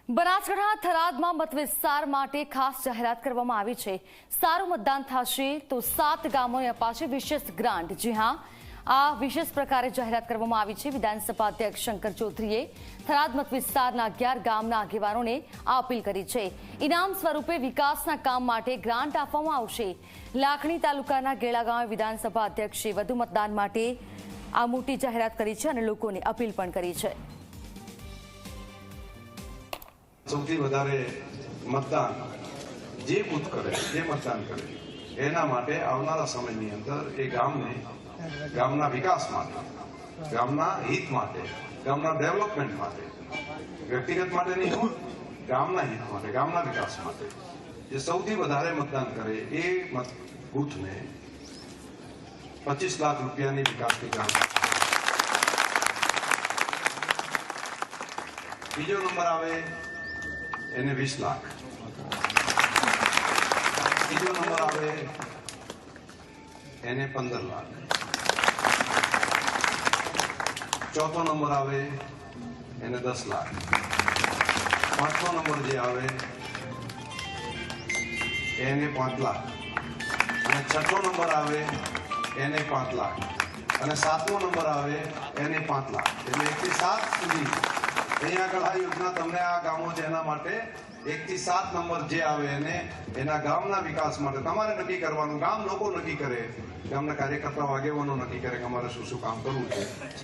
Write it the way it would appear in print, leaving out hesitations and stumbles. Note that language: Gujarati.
બનાસકાંઠા થરાદમાં મત વિસ્તાર માટે ખાસ જાહેરાત કરવામાં આવી છે। સારું મતદાન થશે તો 7 ગામોને અપાશે વિશેષ ગ્રાન્ટ। જી હા, આ વિશેષ પ્રકારે જાહેરાત કરવામાં આવી છે। વિધાનસભા અધ્યક્ષ શંકર ચૌધરીએ થરાદ મત વિસ્તારના 11 ગામના આગેવાનોને આ અપીલ કરી છે। ઇનામ સ્વરૂપે વિકાસના કામ માટે ગ્રાન્ટ આપવામાં આવશે। લાખણી તાલુકાના ગેળા ગામે વિધાનસભા અધ્યક્ષે વધુ મતદાન માટે આ મોટી જાહેરાત કરી છે અને લોકોને અપીલ પણ કરી છે। સૌથી વધારે મતદાન જે બૂથ કરે, જે મતદાન કરે એના માટે આવનારા સમયની અંદર એ ગામના વિકાસ માટે, ગામના હિત માટે, ગામના ડેવલપમેન્ટ માટે, વ્યક્તિગત માટે નહીં, ગામના હિત માટે, ગામના વિકાસ માટે જે સૌથી વધારે મતદાન કરે એ બૂથને 25 લાખ રૂપિયાની વિકાસની ગ્રાન્ટ। બીજો નંબર આવે એને 20 લાખ। ત્રીજો નંબર આવે એને 15 લાખ। ચોથો નંબર આવે એને 10 લાખ। પાંચમો નંબર જે આવે એને 5 લાખ અને છઠ્ઠો નંબર આવે એને 5 લાખ અને સાતમો નંબર આવે એને 5 લાખ। એટલે 1 થી 7 સુધી અહીંયા આગળ આ યોજના તમને આ ગામો છે એના માટે 1 થી 7 નંબર જે આવે એને એના ગામના વિકાસ માટે તમારે નક્કી કરવાનું। ગામ લોકો નક્કી કરે, ગામના કાર્યકર્તાઓ આગેવાનો નક્કી કરે કે અમારે શું શું કામ કરવું છે।